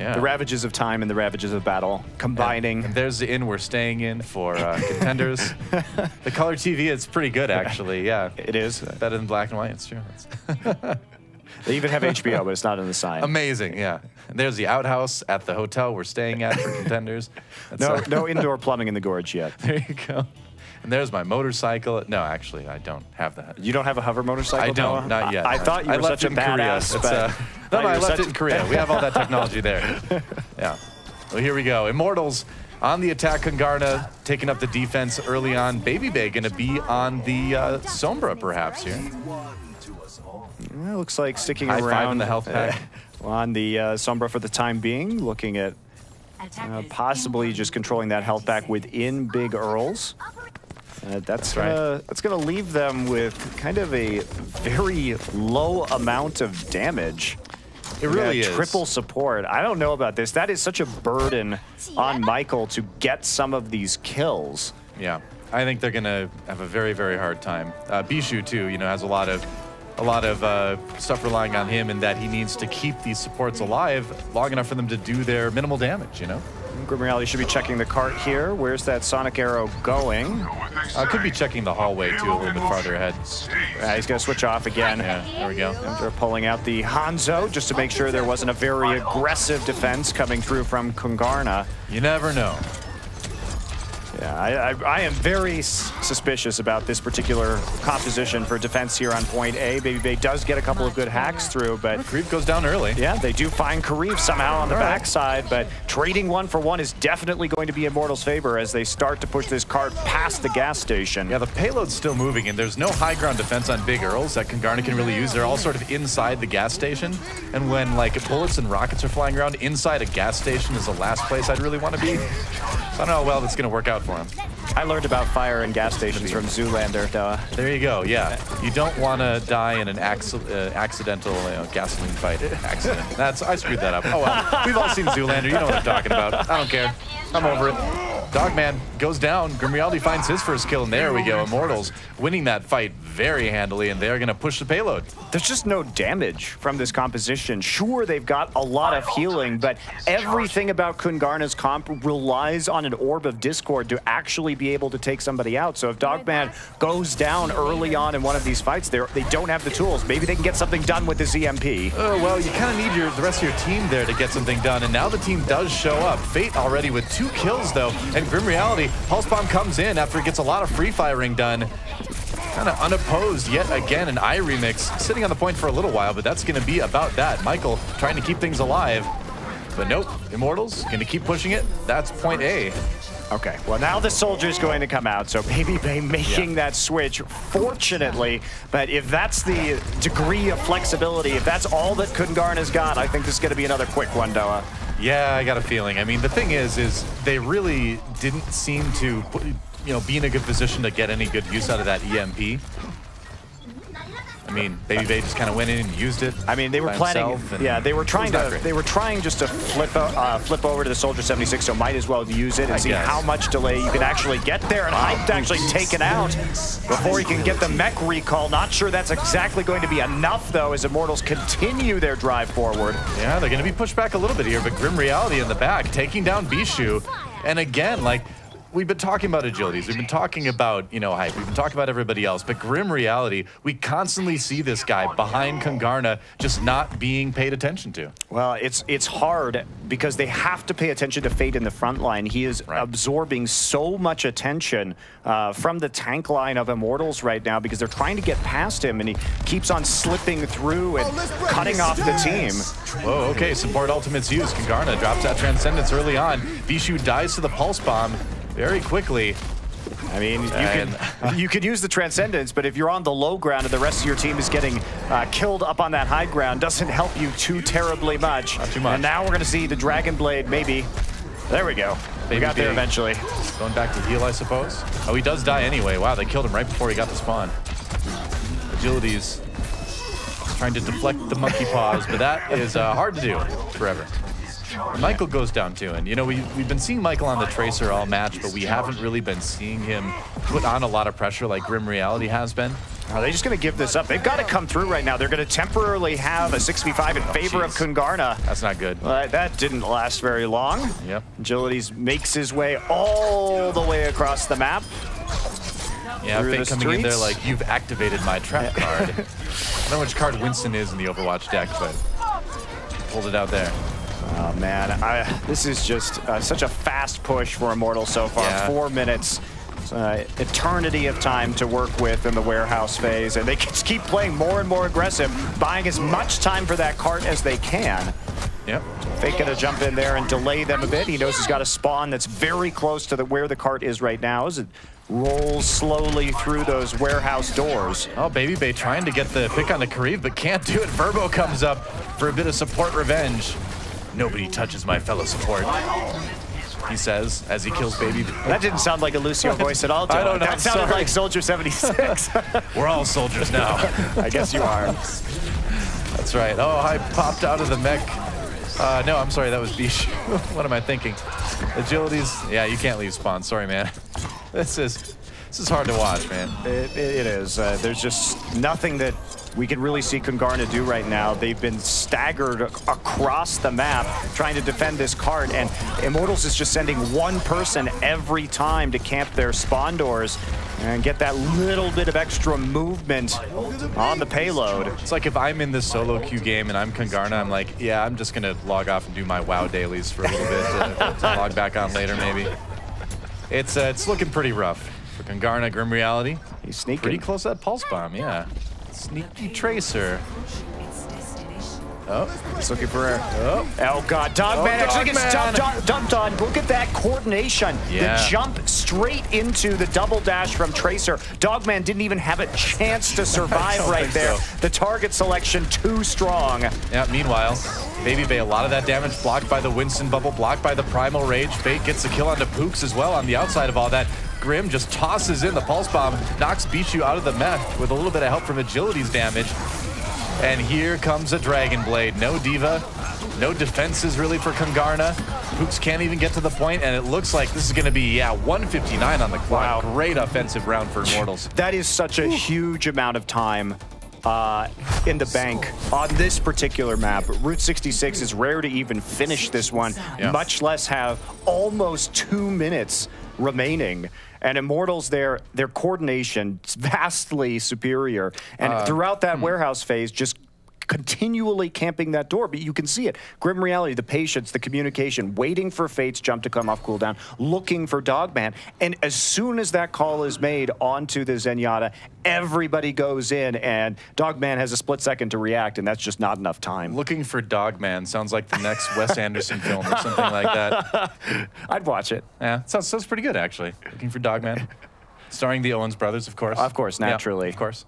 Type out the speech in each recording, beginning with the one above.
Yeah. The ravages of time and the ravages of battle combining. And there's the inn we're staying in for Contenders. The color TV is pretty good, actually. Yeah, it is better than black and white. It's true. They even have HBO, but it's not in the sign. Amazing, yeah. And there's the outhouse at the hotel we're staying at for Contenders. No indoor plumbing in the gorge yet. There you go. And there's my motorcycle. No, actually, I don't have that. You don't have a hover motorcycle? I don't, Noah? not yet. I thought you were such a badass. No, I left it in Korea. We have all that technology there. Yeah. Well, here we go. Immortals on the attack. Kungarna taking up the defense early on. Baby Bay going to be on the Sombra, perhaps, here. It looks like sticking High around five in the health pack. On the Sombra for the time being, looking at possibly just controlling that health pack within Big Earls. That's gonna leave them with kind of a very low amount of damage. It really is. Triple support. I don't know about this. That is such a burden on Michael to get some of these kills. Yeah, I think they're gonna have a very, very hard time. Bishu too, you know, has a lot of stuff relying on him, and that he needs to keep these supports alive long enough for them to do their minimal damage, you know? Grim Reality should be checking the cart here. Where's that Sonic Arrow going? Could be checking the hallway too, a little bit farther ahead. He's gonna switch off again. Yeah, there we go. They're pulling out the Hanzo just to make sure there wasn't a very aggressive defense coming through from Kungarna. You never know. Yeah, I am very suspicious about this particular composition for defense here on point A. Baby Bay does get a couple of good hacks through, but Karif goes down early. Yeah, they do find Karif somehow on the backside, but trading 1-for-1 is definitely going to be Immortals' favor as they start to push this cart past the gas station. Yeah, the payload's still moving, and there's no high ground defense on Big Earls that Kungarna can really use. They're all sort of inside the gas station, and when like bullets and rockets are flying around, inside a gas station is the last place I'd really want to be. So I don't know how well that's going to work out for him. I learned about fire and gas stations from Zoolander. There you go, yeah. You don't want to die in an accidental gasoline fight. Accident. I screwed that up. Oh well, we've all seen Zoolander. You know what I'm talking about. I don't care. I'm over it. Dogman goes down. Grim Reality finds his first kill, and there we go. Immortals winning that fight very handily, and they're going to push the payload. There's just no damage from this composition. Sure, they've got a lot of healing, but everything about Kungarna's comp relies on an Orb of Discord to actually be able to take somebody out. So if Dogman goes down early on in one of these fights, they don't have the tools. Maybe they can get something done with this EMP. Well, you kind of need the rest of your team there to get something done, and now the team does show up. Fate already with 2 kills, though, and Grim Reality, Pulse Bomb comes in after it gets a lot of free firing done. Kind of unopposed yet again, an I remix sitting on the point for a little while, but that's going to be about that. Michael trying to keep things alive, but nope, Immortals going to keep pushing it. That's point A. Okay, well now the soldier's going to come out, so Baby Bay making that switch, fortunately. But if that's the degree of flexibility, if that's all that Kungarna's got, I think this is going to be another quick one, Doa. Yeah, I got a feeling. I mean, the thing is they really didn't seem to be in a good position to get any good use out of that EMP. I mean, Baby Bay just kind of went in and used it. I mean, they were planning. Yeah, they were trying just to flip over to the Soldier 76, so might as well use it and see how much delay you can actually get there. And Hype actually taken out before he can get the mech recall. Not sure that's exactly going to be enough, though, as Immortals continue their drive forward. Yeah, they're going to be pushed back a little bit here, but Grim Reality in the back, taking down Bishu. And again, like, we've been talking about agilities, we've been talking about, Hype, we've been talking about everybody else, but Grim Reality, we constantly see this guy behind Kungarna just not being paid attention to. Well, it's hard because they have to pay attention to Fate in the front line. He is absorbing so much attention from the tank line of Immortals right now because they're trying to get past him, and he keeps on slipping through and cutting off the team. Whoa, okay, support ultimates used. Kungarna drops that Transcendence early on. Bishu dies to the Pulse Bomb very quickly. I mean, you could use the Transcendence, but if you're on the low ground and the rest of your team is getting killed up on that high ground, doesn't help you too terribly much. Not too much. And now we're going to see the Dragon Blade, maybe. There we go. We got there eventually. Going back to heal, I suppose. Oh, he does die anyway. Wow, they killed him right before he got the spawn. Agilities trying to deflect the monkey paws, but that is hard to do forever. Michael goes down too, and you know, we've been seeing Michael on the Tracer all match, but we haven't really been seeing him put on a lot of pressure like Grim Reality has been. Are they just going to give this up? They've got to come through right now. They're going to temporarily have a 6v5 in favor of Kungarna. That's not good. That didn't last very long. Yep. Agilities makes his way all the way across the map. Yeah, Fate coming in there like, you've activated my trap card. I don't know which card Winston is in the Overwatch deck, but pulled it out there. Oh man, this is just such a fast push for Immortals so far. Yeah. 4 minutes. Eternity of time to work with in the warehouse phase, and they just keep playing more and more aggressive, buying as much time for that cart as they can. Yep. Fate gonna jump in there and delay them a bit. He knows he's got a spawn that's very close to where the cart is right now as it rolls slowly through those warehouse doors. Oh, Baby Bay trying to get the pick on the Kariv, but can't do it. Verbo comes up for a bit of support revenge. Nobody touches my fellow support, he says as he kills Baby. That didn't sound like a Lucio voice at all, Dylan. I don't know. That sounded like Soldier 76. We're all soldiers now. I guess you are. That's right. Oh, I popped out of the mech. No, I'm sorry, that was Bish. What am I thinking? Agilities, yeah, you can't leave spawn. Sorry, man. This is hard to watch, man. It is. There's just nothing that we can really see Kungarna do right now. They've been staggered across the map trying to defend this cart, and Immortals is just sending one person every time to camp their spawn doors and get that little bit of extra movement on the payload. It's like if I'm in this solo queue game and I'm Kungarna, I'm like, yeah, I'm just gonna log off and do my WoW dailies for a little bit to log back on later, maybe. It's looking pretty rough for Kungarna. Grim Reality. He's sneaking. Pretty close to that pulse bomb, yeah. Sneaky Tracer. Oh, he's looking for a... Oh God, Dogman actually gets dumped on. Look at that coordination. Yeah. The jump straight into the double dash from Tracer. Dogman didn't even have a chance to survive right there. So. The target selection too strong. Yeah, meanwhile, Baby Bay, a lot of that damage blocked by the Winston bubble, blocked by the Primal Rage. Fate gets the kill onto Pooks as well on the outside of all that. Grim just tosses in the Pulse Bomb, knocks Bichu out of the mech with a little bit of help from Agility's damage. And here comes a Dragon Blade. No Diva, no defenses really for Kungarna. Pooks can't even get to the point, and it looks like this is going to be, 159 on the clock. Wow. Great offensive round for Immortals. That is such a huge amount of time in the bank on this particular map. Route 66 is rare to even finish this one, much less have almost 2 minutes remaining. And Immortals, their coordination is vastly superior. And throughout that warehouse phase, just continually camping that door, but you can see it. Grim Reality, the patience, the communication, waiting for Fate's jump to come off cooldown, looking for Dogman, and as soon as that call is made onto the Zenyatta, everybody goes in, and Dogman has a split second to react, and that's just not enough time. Looking for Dogman sounds like the next Wes Anderson film or something like that. I'd watch it. Yeah, sounds pretty good, actually. Looking for Dogman. Starring the Owens brothers, of course. Of course, naturally. Yeah, of course.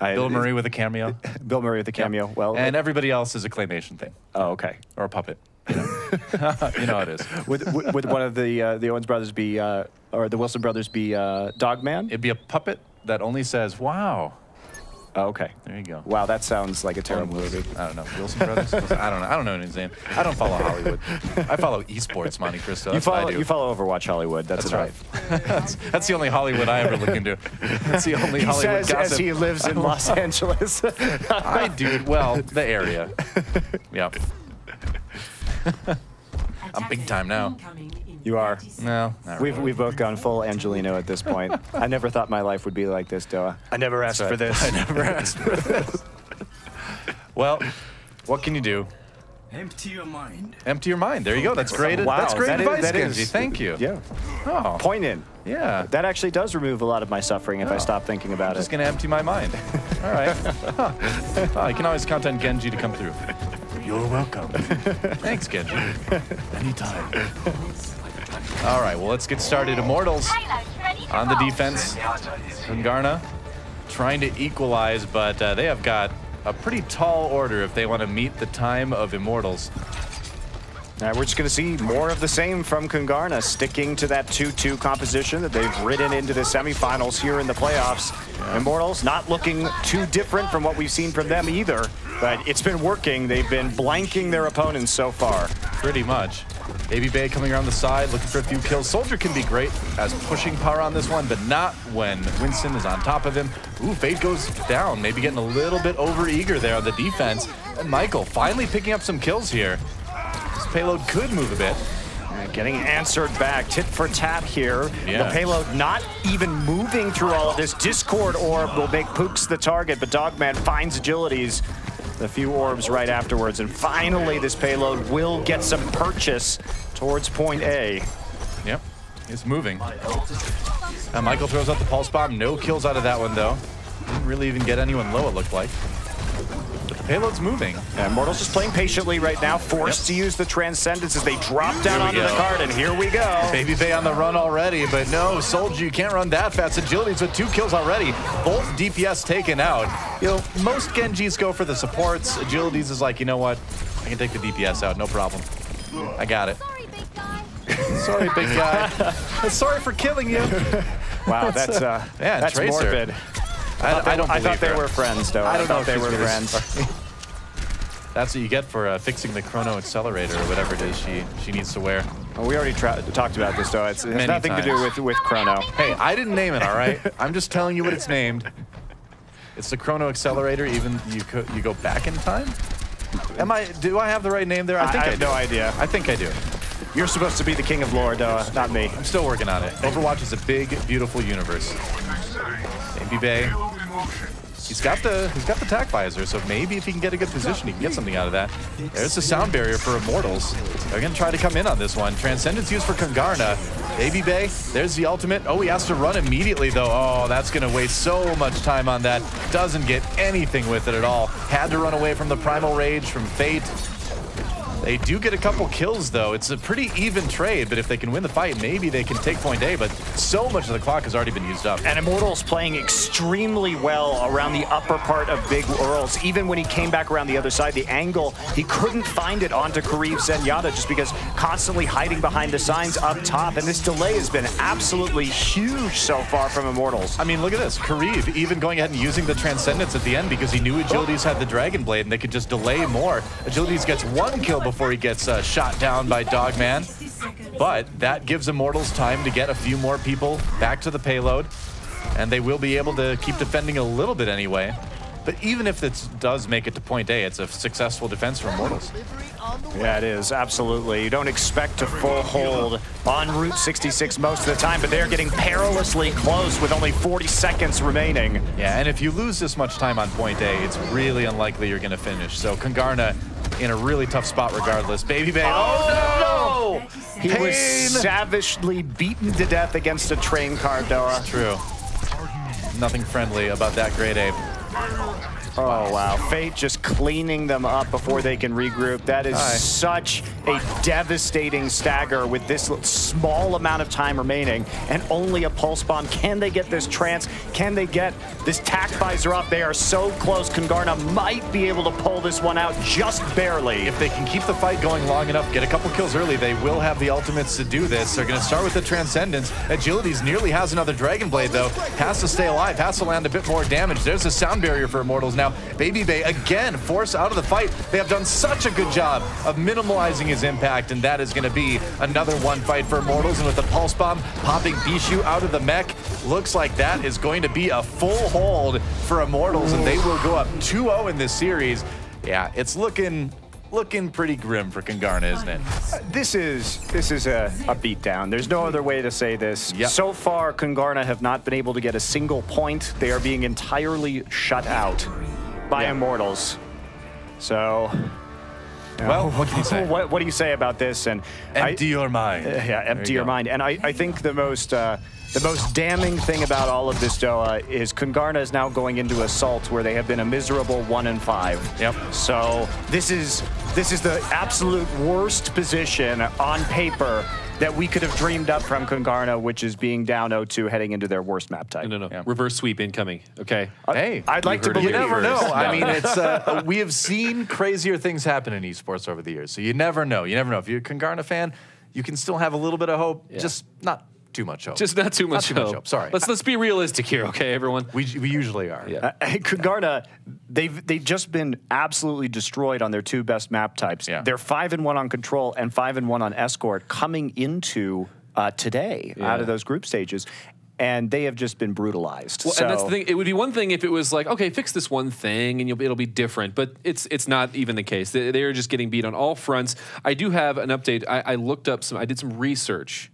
Bill Murray with a cameo. Bill Murray with a cameo. Yep. Well, and everybody else is a claymation thing. Oh, okay. Or a puppet. You know, you know how it is. Would one of the Owens brothers be, or the Wilson brothers be Dogman? It'd be a puppet that only says, "Wow." Oh, okay. There you go. Wow, that sounds like a terrible movie. I don't know. Wilson Brothers? I don't know. I don't know his name. I don't follow Hollywood. I follow esports, Monte Cristo. That's what I do. You follow Overwatch Hollywood. That's right. That's the only Hollywood I ever look into. That's the only Hollywood gossip. As he lives in Los Angeles. I do. Well, the area. Yeah. I'm big time now. You are. No, not really. We've both gone full Angelino at this point. I never thought my life would be like this, Doa. I never asked for this. I never asked for this. Well, what can you do? Empty your mind. Empty your mind. There you go. That's great. Wow, that's great advice, that Genji. Thank you. Yeah. Oh. Point in. Yeah. That actually does remove a lot of my suffering if I stop thinking about it. Just gonna empty my mind. All right. Oh, you can always count on Genji to come through. You're welcome. Thanks, Genji. Anytime. All right, well, let's get started. Immortals on the defense. Kungarna trying to equalize, but they have got a pretty tall order if they want to meet the time of Immortals. We're just going to see more of the same from Kungarna, sticking to that 2-2 composition that they've ridden into the semifinals here in the playoffs. Yeah. Immortals not looking too different from what we've seen from them either, but it's been working. They've been blanking their opponents so far. Pretty much. Baby Bay coming around the side, looking for a few kills. Soldier can be great as pushing power on this one, but not when Winston is on top of him. Ooh, Fate goes down, maybe getting a little bit over-eager there on the defense. And Michael finally picking up some kills here. This payload could move a bit. Getting answered back, tit for tat here. Yeah. The payload not even moving through all of this. Discord orb will make Pooks the target, but Dogman finds agilities. A few orbs right afterwards, and finally this payload will get some purchase towards point A. Yep, it's moving. Now Michael throws out the pulse bomb. No kills out of that one though. Didn't really even get anyone low, it looked like. But the payload's moving. Yeah, Immortals just playing patiently right now, forced to use the Transcendence as they drop down onto the card, and here we go. Baby Bay on the run already, but no, Soldier, you can't run that fast. Agility's with 2 kills already. Both DPS taken out. You know, most Genjis go for the supports. Agility's is like, you know what? I can take the DPS out, no problem. I got it. Sorry, big guy. Sorry, big guy. Sorry for killing you. Wow, that's morbid. I thought they were friends, though. I don't know if they were friends. That's what you get for fixing the chrono accelerator or whatever it is she needs to wear. Well, we already talked about this, though. It has nothing to do with chrono. Hey, I didn't name it, all right? I'm just telling you what it's named. It's the chrono accelerator. Even you go back in time. Do I have the right name there? I think I have no idea. I think I do. You're supposed to be the king of lore, Doa, not me. I'm still working on it. Overwatch is a big, beautiful universe. Baby Bay. He's got the tac visor, so maybe if he can get a good position, he can get something out of that. There's the sound barrier for Immortals. They're going to try to come in on this one. Transcendence used for Kungarna. Baby Bay, there's the ultimate. Oh, he has to run immediately, though. Oh, that's going to waste so much time on that. Doesn't get anything with it at all. Had to run away from the Primal Rage from Fate. They do get a couple kills, though. It's a pretty even trade, but if they can win the fight, maybe they can take point A, but so much of the clock has already been used up. And Immortals playing extremely well around the upper part of Big Earls. Even when he came back around the other side, the angle, he couldn't find it onto Kariv Zenyatta just because constantly hiding behind the signs up top, and this delay has been absolutely huge so far from Immortals. I mean, look at this. Kariv even going ahead and using the Transcendence at the end because he knew Agilities had the Dragon Blade and they could just delay more. Agilities gets 1 kill before he gets shot down by Dogman. But that gives Immortals time to get a few more people back to the payload. And they will be able to keep defending a little bit anyway. But even if this does make it to point A, it's a successful defense for Immortals. Yeah, it is, absolutely. You don't expect a full hold on Route 66 most of the time, but they're getting perilously close with only 40 seconds remaining. Yeah, and if you lose this much time on point A, it's really unlikely you're going to finish. So Kungarna in a really tough spot regardless. Baby Bay, oh no! He was savagely beaten to death against a train car, Doa. It's true. Nothing friendly about that grade A. Oh, wow. Fate just cleaning them up before they can regroup. That is such a devastating stagger with this small amount of time remaining and only a pulse bomb. Can they get this trance? Can they get this tac visor up? They are so close. Kungarna might be able to pull this one out just barely. If they can keep the fight going long enough, get a couple kills early, they will have the ultimates to do this. They're going to start with the Transcendence. Agilities nearly has another Dragon Blade, though. Has to stay alive, has to land a bit more damage. There's a sound barrier for Immortals now. Baby Bay again forced out of the fight. They have done such a good job of minimalizing his impact, and that is going to be another one fight for Immortals. And with the pulse bomb popping Bishu out of the mech, looks like that is going to be a full hold for Immortals, and they will go up 2-0 in this series. Yeah, it's looking pretty grim for Kungarna, isn't it? This is a beatdown. There's no other way to say this. Yep. So far, Kungarna have not been able to get a single point. They are being entirely shut out by Immortals. So, well, what can you say? What do you say about this? And empty your mind. Yeah, empty your mind. And I think the most The most damning thing about all of this, Doa, is Kungarna is now going into Assault, where they have been a miserable 1-5. Yep. So this is the absolute worst position on paper that we could have dreamed up from Kungarna, which is being down 0-2 heading into their worst map type. No. Yeah. Reverse sweep incoming. Okay. Hey, I'd like to believe. You never know. first. I mean, it's we have seen crazier things happen in esports over the years, so you never know. You never know. If you're a Kungarna fan, you can still have a little bit of hope, just not too much hope. Just not too much hope. Sorry. Let's be realistic here, okay, everyone? We usually are. Yeah. Kungarna, they've just been absolutely destroyed on their 2 best map types. Yeah. They're 5-1 on Control and 5-1 on Escort coming into today out of those group stages. And they have just been brutalized. Well, so, and that's the thing. It would be one thing if it was like, okay, fix this one thing and it'll be different. But it's not even the case. They are just getting beat on all fronts. I do have an update. I looked up I did some research.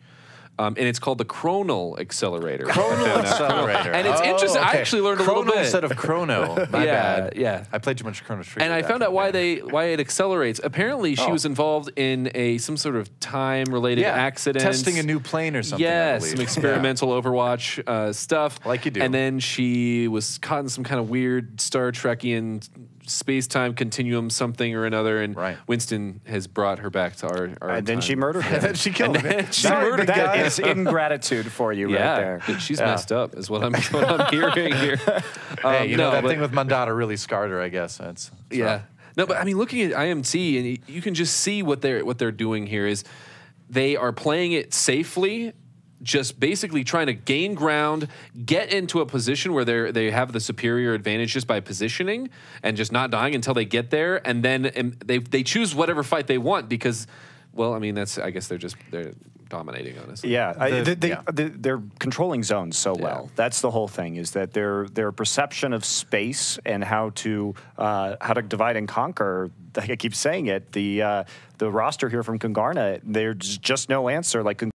And it's called the Chronal Accelerator. Chronal Accelerator. And it's interesting. Okay. I actually learned a little bit. Instead of Chrono. My bad. Yeah. I played too much Chrono Trigger. And I found out why it accelerates. Apparently, she was involved in some sort of time-related accident. Testing a new plane or something, I Yes, believe. some experimental Overwatch stuff. Like you do. And then she was caught in some kind of weird Star Trekian space-time continuum something or another, and Winston has brought her back to our and then time. she murdered him. And then she killed him. She murdered the guy. That is ingratitude for you right there. She's messed up, is what I'm hearing here. Hey, you know, that thing with Mandata really scarred her, I guess. It's rough. No, but I mean, looking at IMT, and you can just see what they're doing here is they are playing it safely, just basically trying to gain ground, get into a position where they have the superior advantage just by positioning and just not dying until they get there, and then they choose whatever fight they want because, well, I mean, I guess they're dominating on us. Yeah, they're controlling zones so well. That's the whole thing, is that their perception of space and how to divide and conquer. Like I keep saying it, the roster here from Kungarna, there's just no answer. Like